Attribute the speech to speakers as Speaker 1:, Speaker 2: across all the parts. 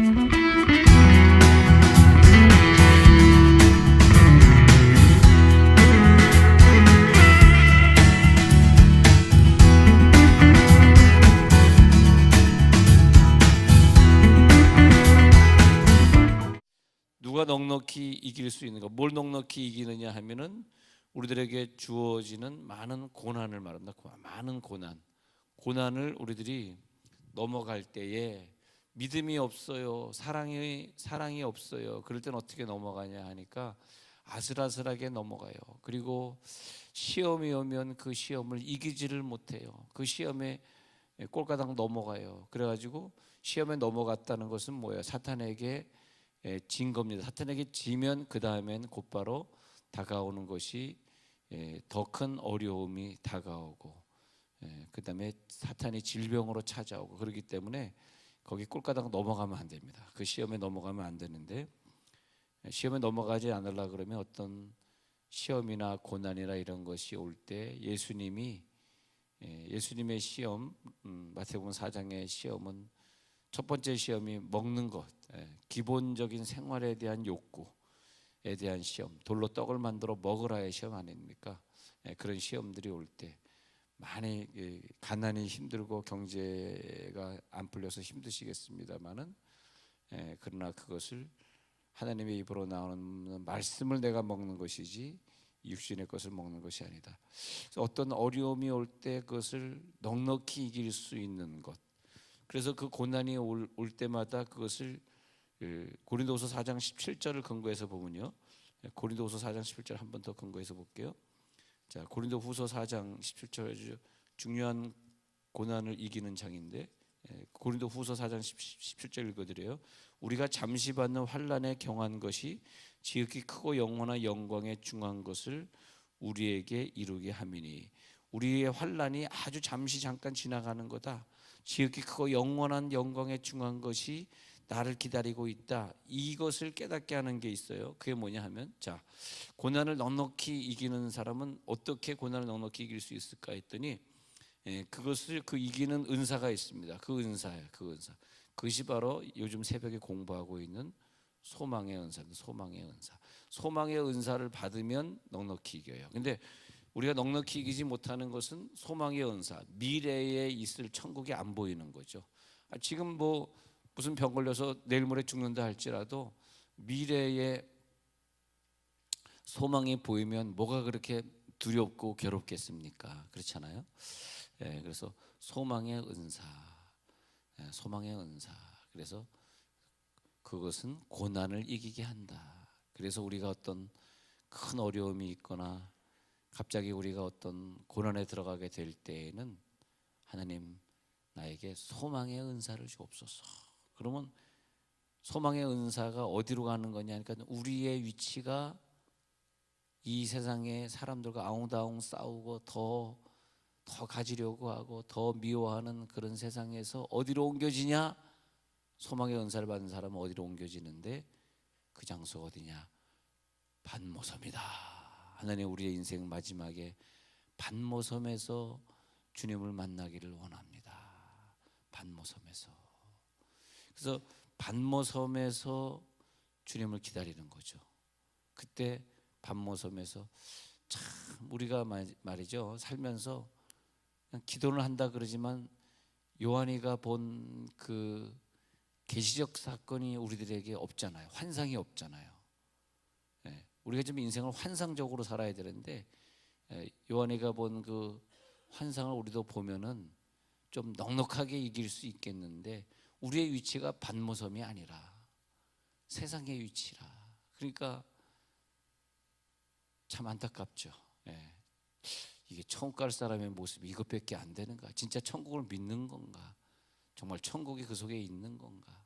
Speaker 1: 누가 넉넉히 이길 수 있는가? 뭘 넉넉히 이기느냐 하면은 우리들에게 주어지는 많은 고난을 말합니다. 많은 고난을 우리들이 넘어갈 때에 믿음이 없어요, 사랑이 없어요. 그럴 땐 어떻게 넘어가냐 하니까 아슬아슬하게 넘어가요. 그리고 시험이 오면 그 시험을 이기지를 못해요. 그 시험에 꼴가닥 넘어가요. 그래가지고 시험에 넘어갔다는 것은 뭐예요? 사탄에게 진 겁니다. 사탄에게 지면 그 다음엔 곧바로 다가오는 것이 더 큰 어려움이 다가오고, 그 다음에 사탄이 질병으로 찾아오고, 그렇기 때문에 거기 꼴가닥 넘어가면 안 됩니다. 그 시험에 넘어가면 안 되는데, 시험에 넘어가지 않으려 그러면 어떤 시험이나 고난이나 이런 것이 올 때 예수님의 시험, 마태복음 4장의 시험은 첫 번째 시험이 먹는 것, 기본적인 생활에 대한 욕구에 대한 시험, 돌로 떡을 만들어 먹으라의 시험 아닙니까? 그런 시험들이 올 때 많이 가난이 힘들고 경제가 안 풀려서 힘드시겠습니다만은, 그러나 그것을 하나님의 입으로 나오는 말씀을 내가 먹는 것이지 육신의 것을 먹는 것이 아니다. 그래서 어떤 어려움이 올 때 그것을 넉넉히 이길 수 있는 것, 그래서 그 고난이 올 때마다 그것을 고린도후서 4장 17절을 근거해서 보면요, 고린도후서 4장 17절 한 번 더 근거해서 볼게요. 자, 고린도후서 4장 17절 중요한 고난을 이기는 장인데, 고린도후서 4장 17절 읽어드려요. 우리가 잠시 받는 환난에 경한 것이 지극히 크고 영원한 영광에 중한 것을 우리에게 이루게 함이니, 우리의 환난이 아주 잠깐 지나가는 거다. 지극히 크고 영원한 영광에 중한 것이 나를 기다리고 있다. 이것을 깨닫게 하는 게 있어요. 그게 뭐냐 하면, 자, 고난을 넉넉히 이기는 사람은 어떻게 고난을 넉넉히 이길 수 있을까 했더니, 그것을 이기는 은사가 있습니다. 그 은사예요. 그 은사. 그것이 바로 요즘 새벽에 공부하고 있는 소망의 은사입니다. 소망의 은사. 소망의 은사를 받으면 넉넉히 이겨요. 근데 우리가 넉넉히 이기지 못하는 것은 소망의 은사, 미래에 있을 천국이 안 보이는 거죠. 지금 뭐 무슨 병 걸려서 내일 모레 죽는다 할지라도 미래에 소망이 보이면 뭐가 그렇게 두렵고 괴롭겠습니까? 그렇잖아요. 그래서 소망의 은사, 소망의 은사. 그래서 그것은 고난을 이기게 한다. 그래서 우리가 어떤 큰 어려움이 있거나 갑자기 우리가 어떤 고난에 들어가게 될 때에는 하나님, 나에게 소망의 은사를 주옵소서. 그러면 소망의 은사가 어디로 가는 거냐 하니까, 우리의 위치가 이 세상의 사람들과 아웅다웅 싸우고 더 가지려고 하고 더 미워하는 그런 세상에서 어디로 옮겨지냐? 소망의 은사를 받은 사람은 어디로 옮겨지는데, 그 장소가 어디냐? 반모섬이다. 하나님, 우리의 인생 마지막에 반모섬에서 주님을 만나기를 원합니다. 반모섬에서. 그래서 반모섬에서 주님을 기다리는 거죠. 그때 반모섬에서 참 우리가 말이죠, 살면서 그냥 기도를 한다 그러지만 요한이가 본 그 계시적 사건이 우리들에게 없잖아요. 환상이 없잖아요. 우리가 좀 인생을 환상적으로 살아야 되는데, 요한이가 본 그 환상을 우리도 보면은 좀 넉넉하게 이길 수 있겠는데, 우리의 위치가 반모섬이 아니라 세상의 위치라. 그러니까 참 안타깝죠. 이게 천국 갈 사람의 모습이 이것밖에 안 되는가? 진짜 천국을 믿는 건가? 정말 천국이 그 속에 있는 건가?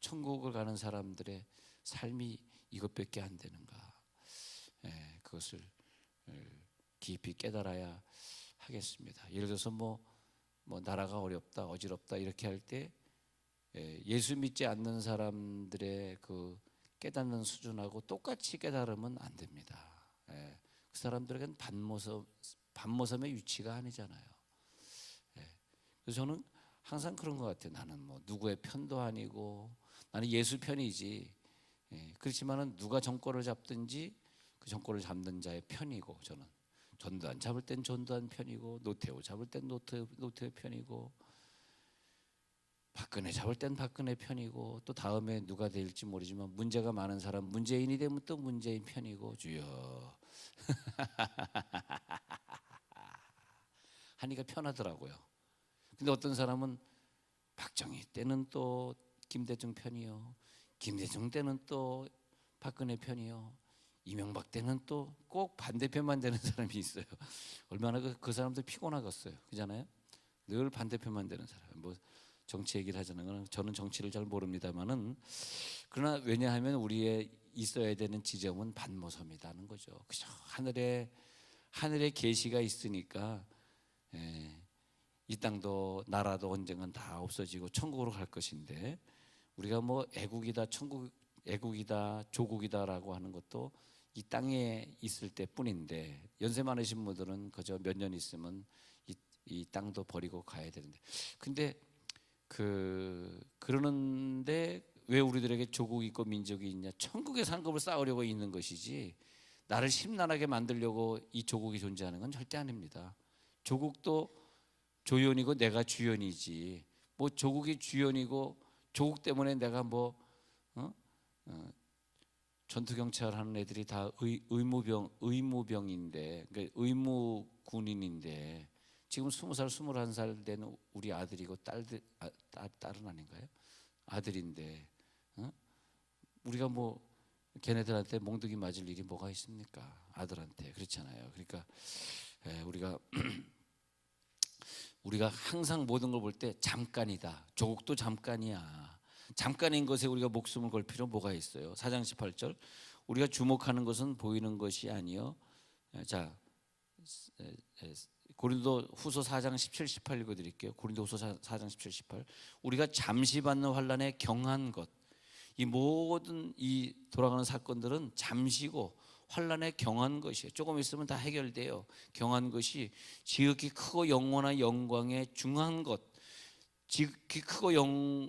Speaker 1: 천국을 가는 사람들의 삶이 이것밖에 안 되는가? 그것을 깊이 깨달아야 하겠습니다. 예를 들어서 뭐 나라가 어렵다, 어지럽다 이렇게 할 때 예수 믿지 않는 사람들의 그 깨닫는 수준하고 똑같이 깨달으면 안 됩니다. 그 사람들에게는 반모섬의 위치가 아니잖아요. 그래서 저는 항상 그런 것 같아요. 나는 뭐 누구의 편도 아니고, 나는 예수 편이지. 그렇지만은 누가 정권을 잡든지 그 정권을 잡는 자의 편이고, 저는 전두환 잡을 땐 전두환 편이고, 노태우 잡을 땐 노태우 편이고, 박근혜 잡을 땐 박근혜 편이고, 또 다음에 누가 될지 모르지만 문제가 많은 사람 문재인이 되면 또 문재인 편이고, 주여 하니까 편하더라고요. 근데 어떤 사람은 박정희 때는 또 김대중 편이요, 김대중 때는 또 박근혜 편이요, 이명박 때는 또 꼭 반대편만 되는 사람이 있어요. 얼마나 그 사람들 피곤하겠어요. 그잖아요. 늘 반대편만 되는 사람. 뭐 정치 얘기를 하자는, 저는 정치를 잘 모릅니다만은, 그러나 왜냐하면 우리의 있어야 되는 지점은 반모섬이라는 거죠. 그죠? 하늘에 계시가 있으니까, 이 땅도 나라도 언젠간 다 없어지고 천국으로 갈 것인데, 우리가 뭐 애국이다 조국이다라고 하는 것도 이 땅에 있을 때뿐인데, 연세 많으신 분들은 그저 몇 년 있으면 이 땅도 버리고 가야 되는데, 근데 그러는데 왜 우리들에게 조국이 있고 민족이 있냐? 천국의 상급을 쌓으려고 있는 것이지, 나를 심란하게 만들려고 이 조국이 존재하는 건 절대 아닙니다. 조국도 조연이고 내가 주연이지, 뭐 조국이 주연이고 조국 때문에 내가 뭐 전투 경찰 하는 애들이 다 의무병인데, 그러니까 의무 군인인데, 지금 20살, 21살 된 우리 아들이고 딸은 아닌가요? 아들인데, 우리가 뭐 걔네들한테 몽둥이 맞을 일이 뭐가 있습니까? 아들한테. 그렇잖아요. 그러니까 우리가 항상 모든 걸 볼 때 잠깐이다. 조국도 잠깐이야. 잠깐인 것에 우리가 목숨을 걸 필요 뭐가 있어요? 4장 18절, 우리가 주목하는 것은 보이는 것이 아니요. 자, 고린도 후서 4장 17, 18 읽어드릴게요. 고린도 후서 4장 17, 18. 우리가 잠시 받는 환난에 경한 것, 이 모든 이 돌아가는 사건들은 잠시고 환난에 경한 것이에요. 조금 있으면 다 해결돼요. 경한 것이 지극히 크고 영원한 영광에 중한 것, 지극히 크고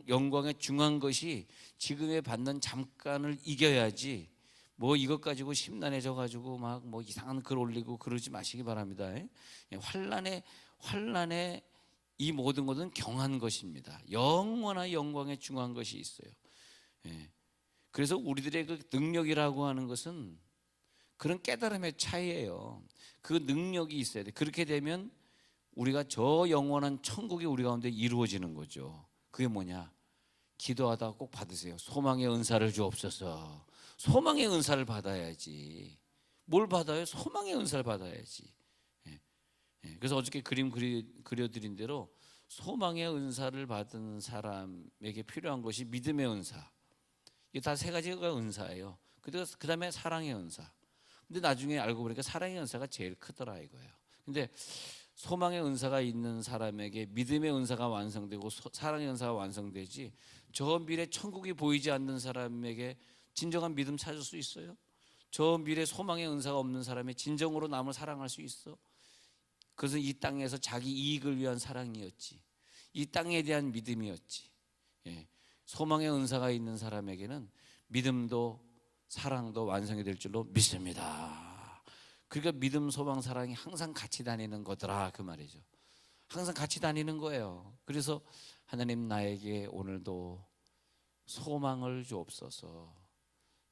Speaker 1: 영광에 중한 것이 지금에 받는 잠깐을 이겨야지, 뭐 이것 가지고 심란해져 가지고 막 뭐 이상한 글 올리고 그러지 마시기 바랍니다. 환난에 이 모든 것은 경한 것입니다. 영원한 영광에 중한 것이 있어요. 그래서 우리들의 그 능력이라고 하는 것은 그런 깨달음의 차이예요. 그 능력이 있어야 돼. 그렇게 되면 우리가 저 영원한 천국이 우리 가운데 이루어지는 거죠. 그게 뭐냐? 기도하다가 꼭 받으세요. 소망의 은사를 주옵소서. 소망의 은사를 받아야지. 뭘 받아요? 소망의 은사를 받아야지. 그래서 어저께 그림 그려드린 대로 소망의 은사를 받은 사람에게 필요한 것이 믿음의 은사. 이게 다 세 가지가 은사예요. 그 다음에 사랑의 은사. 근데 나중에 알고 보니까 사랑의 은사가 제일 크더라 이거예요. 근데 소망의 은사가 있는 사람에게 믿음의 은사가 완성되고 사랑의 은사가 완성되지, 저 미래 천국이 보이지 않는 사람에게 진정한 믿음 찾을 수 있어요? 저 미래 소망의 은사가 없는 사람이 진정으로 남을 사랑할 수 있어? 그것은 이 땅에서 자기 이익을 위한 사랑이었지, 이 땅에 대한 믿음이었지. 소망의 은사가 있는 사람에게는 믿음도 사랑도 완성이 될 줄로 믿습니다. 그러니까 믿음, 소망, 사랑이 항상 같이 다니는 거더라 그 말이죠. 항상 같이 다니는 거예요. 그래서 하나님, 나에게 오늘도 소망을 주옵소서.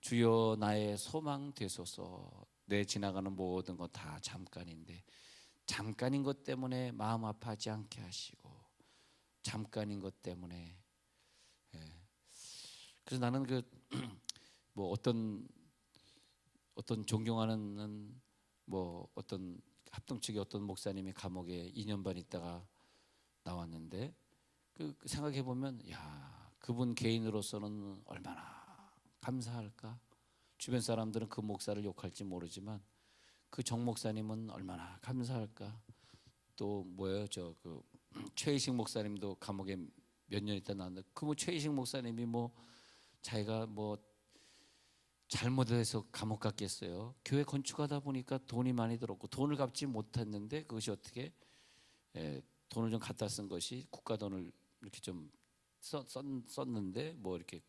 Speaker 1: 주여 나의 소망 되소서. 내 지나가는 모든 것 다 잠깐인데, 잠깐인 것 때문에 마음 아파하지 않게 하시고, 잠깐인 것 때문에. 그래서 나는 뭐 어떤 존경하는 뭐 어떤 합동 측의 어떤 목사님이 감옥에 2년 반 있다가 나왔는데, 생각해 보면, 야, 그분 개인으로서는 얼마나 감사할까. 주변 사람들은 그 목사를 욕할지 모르지만 그 정 목사님은 얼마나 감사할까. 또 뭐예요, 최희식 목사님도 감옥에 몇 년 있다 나왔는데, 뭐 최희식 목사님이 뭐 자기가 뭐 잘못해서 감옥 갔겠어요? 교회 건축하다 보니까 돈이 많이 들었고 돈을 갚지 못했는데, 그것이 어떻게 돈을 좀 갖다 쓴 것이 국가 돈을 이렇게 좀 썼는데, 뭐 이렇게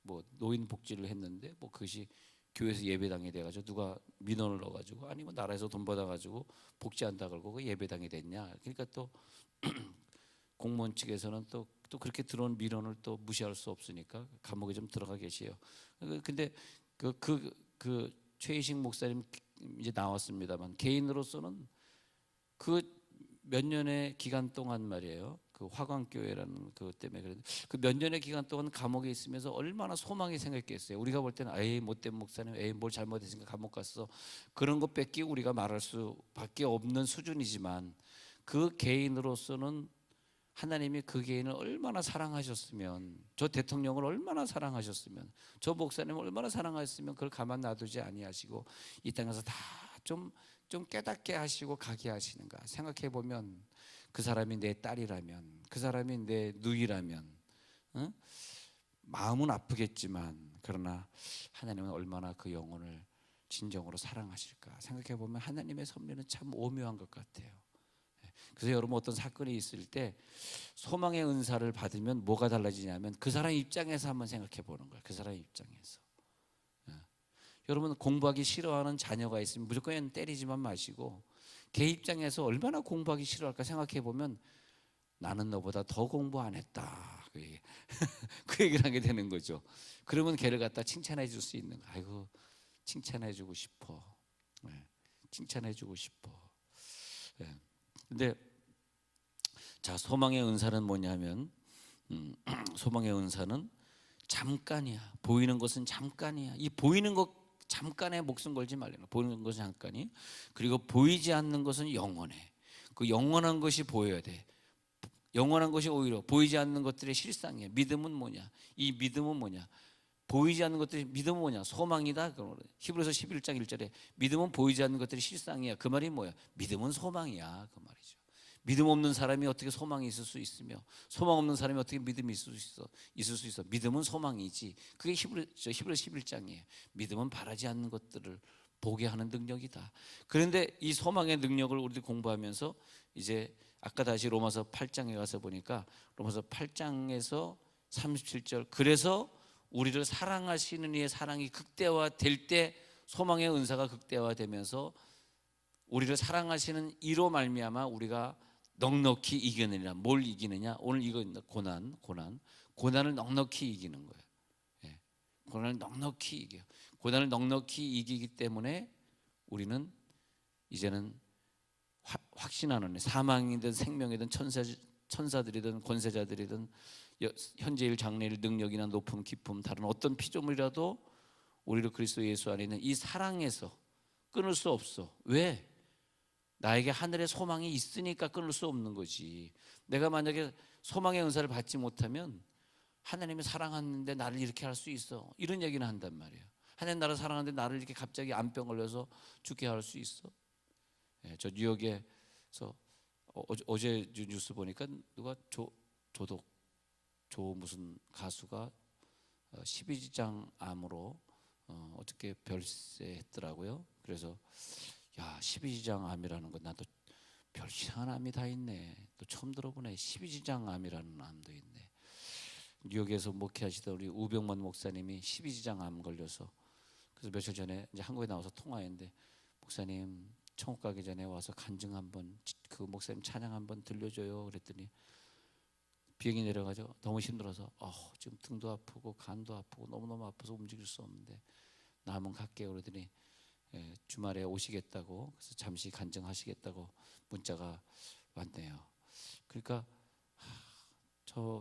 Speaker 1: 뭐 노인 복지를 했는데 뭐 그것이 교회에서 예배당이 돼가지고 누가 민원을 넣어가지고 아니면 나라에서 돈 받아가지고 복지한다 그러고 그 예배당이 됐냐. 그러니까 또 공무원 측에서는 또 그렇게 들어온 민원을 또 무시할 수 없으니까 감옥에 좀 들어가 계세요. 근데 그 최희식 목사님 이제 나왔습니다만 개인으로서는 그 몇 년의 기간 동안 말이에요. 그 화광교회라는 그 때문에 그런데 그 몇 년의 기간 동안 감옥에 있으면서 얼마나 소망이 생겼겠어요. 우리가 볼 때는 에이 못된 목사님, 에이 뭘 잘못했으니까 감옥 갔어. 그런 것밖에 우리가 말할 수밖에 없는 수준이지만 그 개인으로서는 하나님이 그 개인을 얼마나 사랑하셨으면, 저 대통령을 얼마나 사랑하셨으면, 저 목사님을 얼마나 사랑하셨으면 그걸 가만 놔두지 아니하시고 이 땅에서 다 좀 깨닫게 하시고 가게 하시는가 생각해 보면 그 사람이 내 딸이라면, 그 사람이 내 누이라면, 응? 마음은 아프겠지만 그러나 하나님은 얼마나 그 영혼을 진정으로 사랑하실까 생각해 보면 하나님의 섭리는 참 오묘한 것 같아요. 그래서 여러분 어떤 사건이 있을 때 소망의 은사를 받으면 뭐가 달라지냐면 그 사람 입장에서 한번 생각해 보는 거예요. 그 사람 입장에서. 여러분 공부하기 싫어하는 자녀가 있으면 무조건 때리지만 마시고 걔 입장에서 얼마나 공부하기 싫어할까 생각해 보면 나는 너보다 더 공부 안 했다. 그 얘기를 하게 되는 거죠. 그러면 걔를 갖다 칭찬해 줄 수 있는 거. 아이고 칭찬해 주고 싶어. 칭찬해 주고 싶어. 근데 자 소망의 은사는 뭐냐면 소망의 은사는 잠깐이야. 보이는 것은 잠깐이야. 이 보이는 것 잠깐에 목숨 걸지 말라. 보이는 것은 잠깐이. 그리고 보이지 않는 것은 영원해. 그 영원한 것이 보여야 돼. 영원한 것이 오히려 보이지 않는 것들의 실상이야. 믿음은 뭐냐? 이 믿음은 뭐냐? 보이지 않는 것들이 믿음은 뭐냐? 소망이다. 히브리서 11장 1절에 믿음은 보이지 않는 것들이 실상이야. 그 말이 뭐야? 믿음은 소망이야. 그 말이죠. 믿음 없는 사람이 어떻게 소망이 있을 수 있으며 소망 없는 사람이 어떻게 믿음이 있을 수 있어? 믿음은 소망이지. 그게 히브리서 11장이에요. 믿음은 바라지 않는 것들을 보게 하는 능력이다. 그런데 이 소망의 능력을 우리들 공부하면서 이제 아까 다시 로마서 8장에 가서 보니까 로마서 8장에서 37절 그래서 우리를 사랑하시는 이의 사랑이 극대화될 때 소망의 은사가 극대화되면서 우리를 사랑하시는 이로 말미암아 우리가 넉넉히 이겨내리라. 뭘 이기느냐? 오늘 이거 고난을 넉넉히 이기는 거예요. 예. 고난을 넉넉히 이겨. 고난을 넉넉히 이기기 때문에 우리는 이제는 확신하는 사망이든 생명이든 천사들이든 권세자들이든 현재일 장래일 능력이나 높음 깊음 다른 어떤 피조물이라도 우리를 그리스도 예수 안에 있는 이 사랑에서 끊을 수 없어. 왜? 나에게 하늘의 소망이 있으니까 끊을 수 없는 거지. 내가 만약에 소망의 은사를 받지 못하면 하나님이 사랑하는데 나를 이렇게 할 수 있어 이런 얘기는 한단 말이에요. 하나님 나를 사랑하는데 나를 이렇게 갑자기 암병 걸려서 죽게 할 수 있어? 저 뉴욕에서 어제 뉴스 보니까 누가 조 무슨 가수가 12지장 암으로 어떻게 별세했더라고요. 그래서 야 12지장 암이라는 건 나도 별 이상한 암이 다 있네. 또 처음 들어보네. 12지장 암이라는 암도 있네. 뉴욕에서 목회하시던 우리 우병만 목사님이 12지장 암 걸려서 그래서 며칠 전에 이제 한국에 나와서 통화했는데 목사님 천국 가기 전에 와서 간증 한번 그 목사님 찬양 한번 들려줘요. 그랬더니 비행기 내려가죠. 너무 힘들어서 지금 등도 아프고 간도 아프고 너무너무 아파서 움직일 수 없는데 나 한번 갈게요. 그러더니 주말에 오시겠다고 그래서 잠시 간증하시겠다고 문자가 왔네요. 그러니까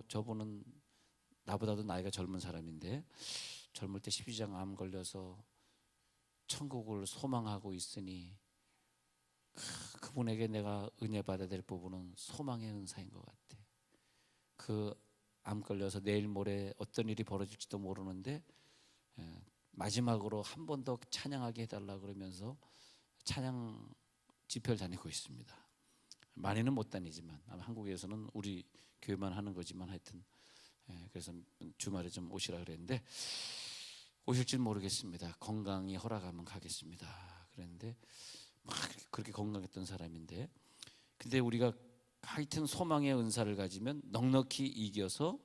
Speaker 1: 저분은 나보다도 나이가 젊은 사람인데 젊을 때 십이장 암 걸려서 천국을 소망하고 있으니 그분에게 내가 은혜 받아야 될 부분은 소망의 은사인 것 같아. 그 암 걸려서 내일 모레 어떤 일이 벌어질지도 모르는데 마지막으로 한 번 더 찬양하게 해달라 그러면서 찬양 집회를 다니고 있습니다. 많이는 못 다니지만 아마 한국에서는 우리 교회만 하는 거지만 하여튼 그래서 주말에 좀 오시라 그랬는데 오실지는 모르겠습니다. 건강이 허락하면 가겠습니다. 그랬는데 막 그렇게 건강했던 사람인데 근데 우리가 하여튼 소망의 은사를 가지면 넉넉히 이겨서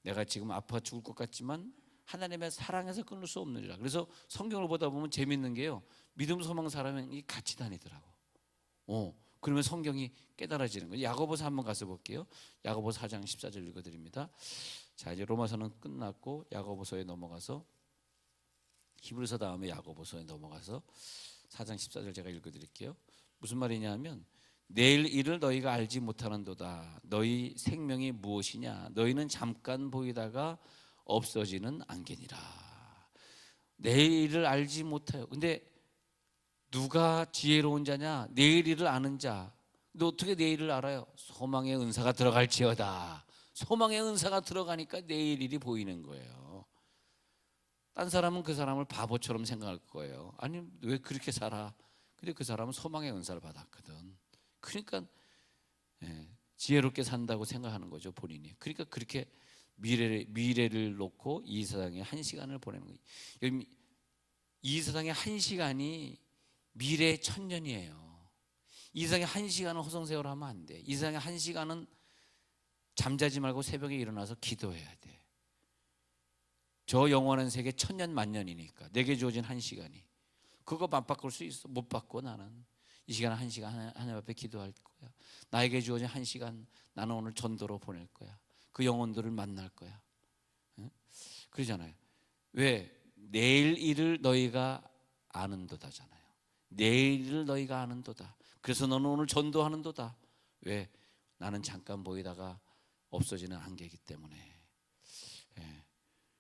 Speaker 1: 내가 지금 아파 죽을 것 같지만 하나님의 사랑에서 끊을 수 없느니라. 그래서 성경을 보다 보면 재밌는 게요, 믿음, 소망, 사랑이 같이 다니더라고. 그러면 성경이 깨달아지는 거예요. 야고보서 한번 가서 볼게요. 야고보서 4장 14절 읽어드립니다. 자, 이제 로마서는 끝났고 야고보서에 넘어가서, 히브리서 다음에 야고보서에 넘어가서 4장 14절 제가 읽어드릴게요. 무슨 말이냐면, 내일 일을 너희가 알지 못하는도다. 너희 생명이 무엇이냐? 너희는 잠깐 보이다가 없어지는 안개니라. 내일 일을 알지 못해요. 근데 누가 지혜로운 자냐? 내일 일을 아는 자. 너 어떻게 내일을 알아요? 소망의 은사가 들어갈지어다. 소망의 은사가 들어가니까 내일 일이 보이는 거예요. 딴 사람은 그 사람을 바보처럼 생각할 거예요. 아니, 왜 그렇게 살아? 근데 그 사람은 소망의 은사를 받았거든. 그러니까 지혜롭게 산다고 생각하는 거죠, 본인이. 그러니까 그렇게 미래를 놓고 이 세상에 한 시간을 보내는 거예요. 이 세상에 한 시간이 미래의 1000년이에요. 이 세상에 한 시간은 허송세월 하면 안 돼. 이 세상에 한 시간은 잠자지 말고 새벽에 일어나서 기도해야 돼. 저 영원한 세계 1000년 만년이니까 내게 주어진 한 시간이, 그거 맞바꿀 수 있어? 못 바꿔. 나는 이 시간 한 시간 하나님 앞에 기도할 거야. 나에게 주어진 한 시간 나는 오늘 전도로 보낼 거야. 그 영혼들을 만날 거야. 그러잖아요. 왜? 내일 일을 너희가 아는도다잖아요. 내일 일을 너희가 아는도다. 그래서 너는 오늘 전도하는도다. 왜? 나는 잠깐 보이다가 없어지는 안개이기 때문에.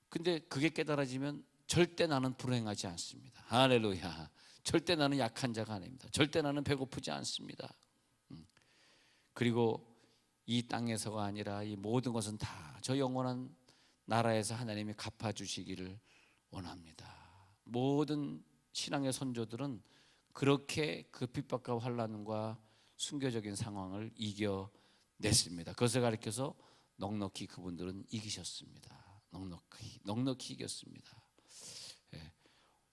Speaker 1: 근데 그게 깨달아지면 절대 나는 불행하지 않습니다. 할렐루야. 절대 나는 약한 자가 아닙니다. 절대 나는 배고프지 않습니다. 그리고 이 땅에서가 아니라 이 모든 것은 다 저 영원한 나라에서 하나님이 갚아주시기를 원합니다. 모든 신앙의 선조들은 그렇게 그 핍박과 환난과 순교적인 상황을 이겨냈습니다. 그것을 가리켜서 넉넉히 그분들은 이기셨습니다. 넉넉히 이겼습니다.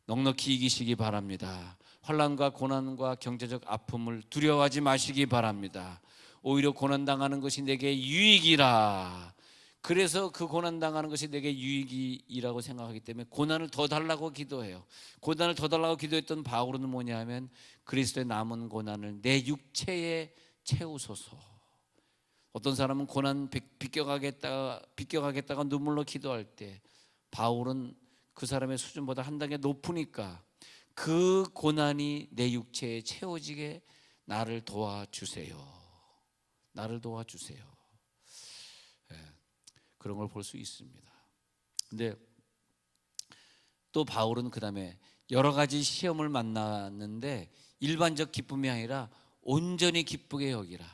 Speaker 1: 넉넉히 이기시기 바랍니다. 환난과 고난과 경제적 아픔을 두려워하지 마시기 바랍니다. 오히려 고난당하는 것이 내게 유익이라. 그래서 그 고난당하는 것이 내게 유익이라고 생각하기 때문에 고난을 더 달라고 기도해요. 고난을 더 달라고 기도했던 바울은 뭐냐 하면, 그리스도의 남은 고난을 내 육체에 채우소서. 어떤 사람은 고난 비껴가겠다가 눈물로 기도할 때, 바울은 그 사람의 수준보다 한 단계 높으니까 그 고난이 내 육체에 채워지게 나를 도와주세요. 나를 도와주세요. 그런 걸 볼 수 있습니다. 근데 또 바울은 그 다음에 여러 가지 시험을 만났는데 일반적 기쁨이 아니라 온전히 기쁘게 여기라.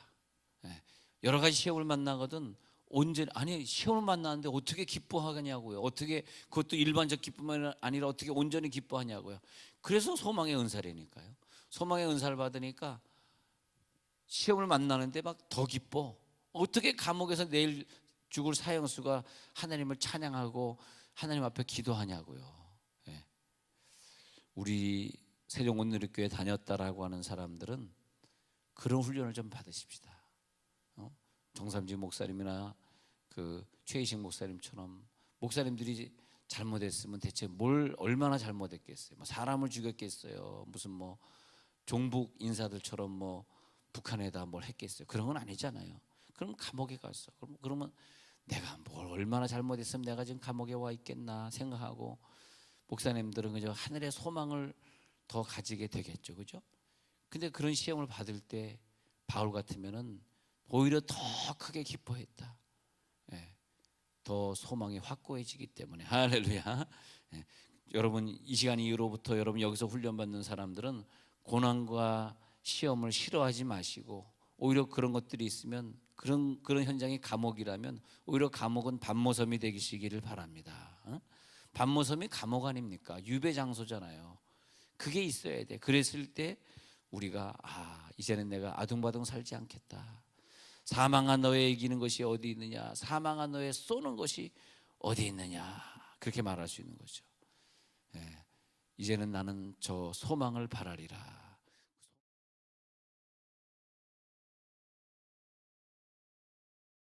Speaker 1: 여러 가지 시험을 만나거든 온전히, 아니 시험을 만나는데 어떻게 기뻐하냐고요. 어떻게, 그것도 일반적 기쁨이 아니라 어떻게 온전히 기뻐하냐고요. 그래서 소망의 은사라니까요. 소망의 은사를 받으니까 시험을 만나는데 막 더 기뻐. 어떻게 감옥에서 내일 죽을 사형수가 하나님을 찬양하고 하나님 앞에 기도하냐고요. 우리 세종온누리교회 다녔다라고 하는 사람들은 그런 훈련을 좀 받으십시다. 정삼지 목사님이나 그 최희식 목사님처럼, 목사님들이 잘못했으면 대체 뭘 얼마나 잘못했겠어요? 뭐 사람을 죽였겠어요? 무슨 뭐 종북 인사들처럼 뭐 북한에다 뭘 했겠어요? 그런 건 아니잖아요. 그럼 감옥에 갔어. 그러면 내가 뭘 얼마나 잘못했으면 내가 지금 감옥에 와 있겠나 생각하고, 목사님들은 그저 하늘의 소망을 더 가지게 되겠죠, 그죠? 근데 그런 시험을 받을 때 바울 같으면은 오히려 더 크게 기뻐했다. 더 소망이 확고해지기 때문에. 할렐루야. 여러분 이 시간 이후로부터 여러분 여기서 훈련받는 사람들은 고난과 시험을 싫어하지 마시고, 오히려 그런 것들이 있으면, 그런 현장이 감옥이라면 오히려 감옥은 반모섬이 되시기를 바랍니다. 반모섬이 감옥 아닙니까? 유배 장소잖아요. 그게 있어야 돼. 그랬을 때 우리가 이제는 내가 아둥바둥 살지 않겠다. 사망한 너에 이기는 것이 어디 있느냐, 사망한 너에 쏘는 것이 어디 있느냐, 그렇게 말할 수 있는 거죠. 이제는 나는 저 소망을 바라리라.